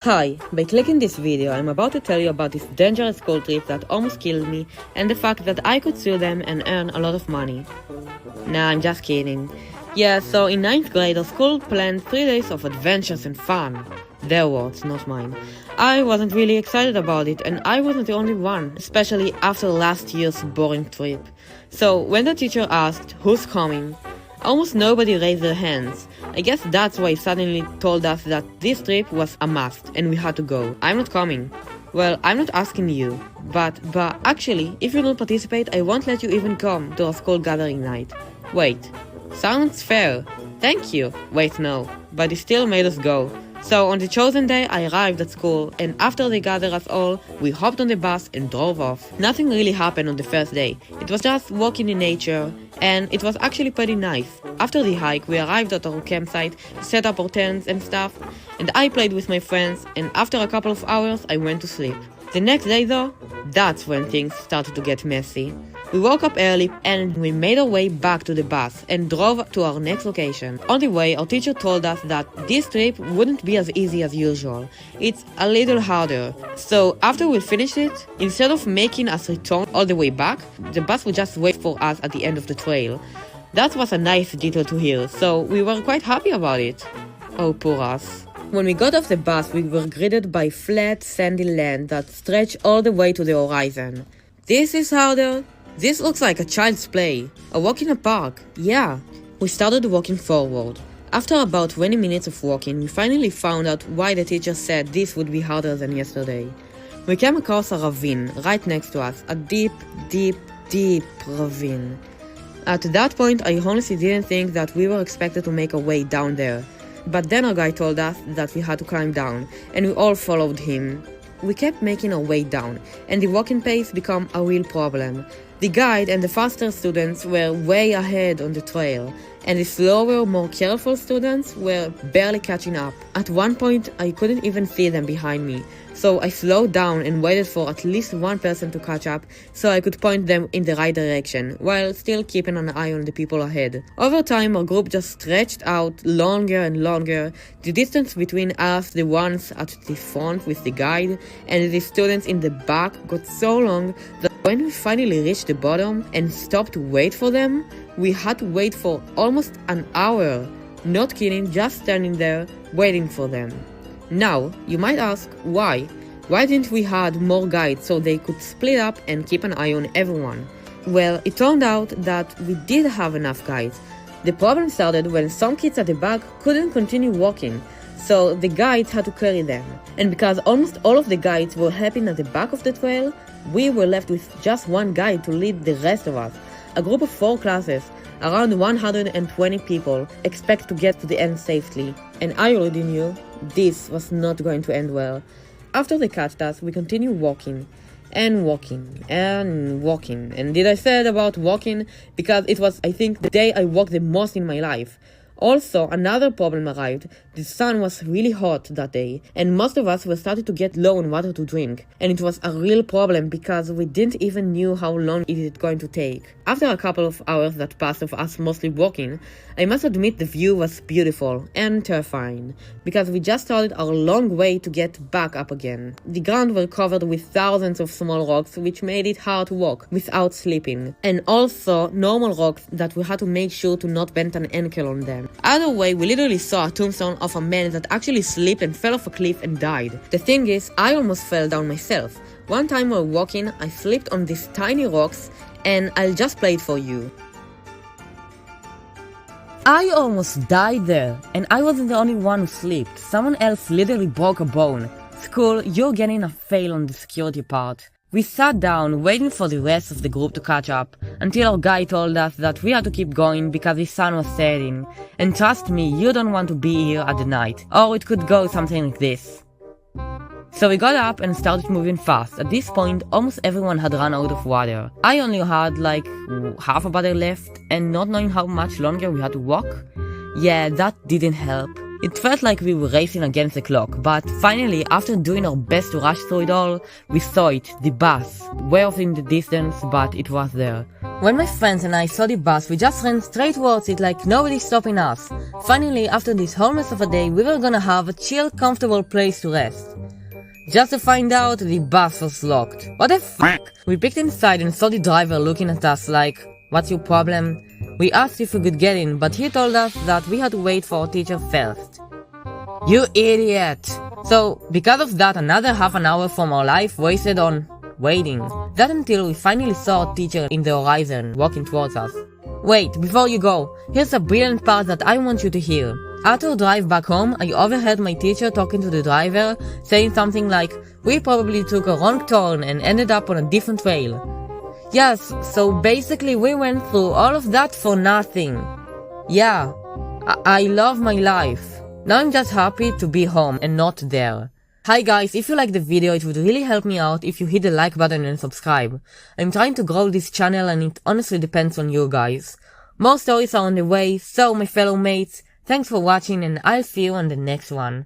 Hi, by clicking this video, I'm about to tell you about this dangerous school trip that almost killed me and the fact that I could sue them and earn a lot of money. Nah, I'm just kidding. Yeah, so in 9th grade, our school planned 3 days of adventures and fun. Their words, not mine. I wasn't really excited about it, and I wasn't the only one, especially after last year's boring trip. So when the teacher asked who's coming, almost nobody raised their hands. I guess that's why he suddenly told us that this trip was a must and we had to go. I'm not coming. Well, I'm not asking you, but actually, if you don't participate, I won't let you even come to our school gathering night. Wait, sounds fair. Thank you. Wait, no, but he still made us go. So on the chosen day, I arrived at school, and after they gathered us all, we hopped on the bus and drove off. Nothing really happened on the first day. It was just walking in nature, and it was actually pretty nice. After the hike, we arrived at our campsite, set up our tents and stuff, and I played with my friends, and after a couple of hours, I went to sleep. The next day though, that's when things started to get messy. We woke up early and we made our way back to the bus and drove to our next location. On the way, our teacher told us that this trip wouldn't be as easy as usual. It's a little harder. So after we finished it, instead of making us return all the way back, the bus would just wait for us at the end of the trail. That was a nice detail to hear, so we were quite happy about it. Oh, poor us. When we got off the bus, we were greeted by flat, sandy land that stretched all the way to the horizon. This is harder. This looks like a child's play. A walk in a park. Yeah. We started walking forward. After about 20 minutes of walking, we finally found out why the teacher said this would be harder than yesterday. We came across a ravine right next to us. A deep, deep, deep ravine. At that point, I honestly didn't think that we were expected to make our way down there. But then our guy told us that we had to climb down, and we all followed him. We kept making our way down, and the walking pace became a real problem. The guide and the faster students were way ahead on the trail, and the slower, more careful students were barely catching up. At one point, I couldn't even see them behind me, so I slowed down and waited for at least one person to catch up so I could point them in the right direction, while still keeping an eye on the people ahead. Over time, our group just stretched out longer and longer. The distance between us, the ones at the front with the guide, and the students in the back got so long that when we finally reached the bottom and stopped to wait for them, we had to wait for almost an hour. Not kidding, just standing there, waiting for them. Now, you might ask, why? Why didn't we have more guides so they could split up and keep an eye on everyone? Well, it turned out that we did have enough guides. The problem started when some kids at the back couldn't continue walking, so the guides had to carry them. And because almost all of the guides were helping at the back of the trail, we were left with just one guide to lead the rest of us. A group of 4 classes, around 120 people, expect to get to the end safely. And I already knew this was not going to end well. After they catched us, we continued walking. And walking, and walking. And did I say about walking? Because it was, I think, the day I walked the most in my life. Also, another problem arrived. The sun was really hot that day, and most of us were starting to get low on water to drink. And it was a real problem because we didn't even knew how long it is going to take. After a couple of hours that passed of us mostly walking, I must admit the view was beautiful and terrifying, because we just started our long way to get back up again. The ground was covered with thousands of small rocks, which made it hard to walk without slipping, and also normal rocks that we had to make sure to not bend an ankle on them. Either way, we literally saw a tombstone of a man that actually slipped and fell off a cliff and died. The thing is, I almost fell down myself. One time while walking, I slipped on these tiny rocks, and I'll just play it for you. I almost died there, and I wasn't the only one who slipped. Someone else literally broke a bone. School, you're getting a fail on the security part. We sat down, waiting for the rest of the group to catch up, until our guy told us that we had to keep going because the sun was setting. And trust me, you don't want to be here at the night, or it could go something like this. So we got up and started moving fast. At this point, almost everyone had run out of water. I only had like half a bottle left, and not knowing how much longer we had to walk, yeah, that didn't help. It felt like we were racing against the clock, but finally, after doing our best to rush through it all, we saw it, the bus, way off in the distance, but it was there. When my friends and I saw the bus, we just ran straight towards it like nobody's stopping us. Finally, after this whole mess of a day, we were gonna have a chill, comfortable place to rest. Just to find out, the bus was locked. What the fuck? We peeked inside and saw the driver looking at us like, what's your problem? We asked if we could get in, but he told us that we had to wait for our teacher first. You idiot! So, because of that, another half an hour from our life wasted on waiting. That until we finally saw our teacher in the horizon, walking towards us. Wait, before you go, here's a brilliant part that I want you to hear. After our drive back home, I overheard my teacher talking to the driver, saying something like, we probably took a wrong turn and ended up on a different trail. Yes, so basically we went through all of that for nothing. Yeah, I love my life. Now I'm just happy to be home and not there. Hi guys, if you liked the video, it would really help me out if you hit the like button and subscribe. I'm trying to grow this channel and it honestly depends on you guys. More stories are on the way, so my fellow mates, thanks for watching and I'll see you on the next one.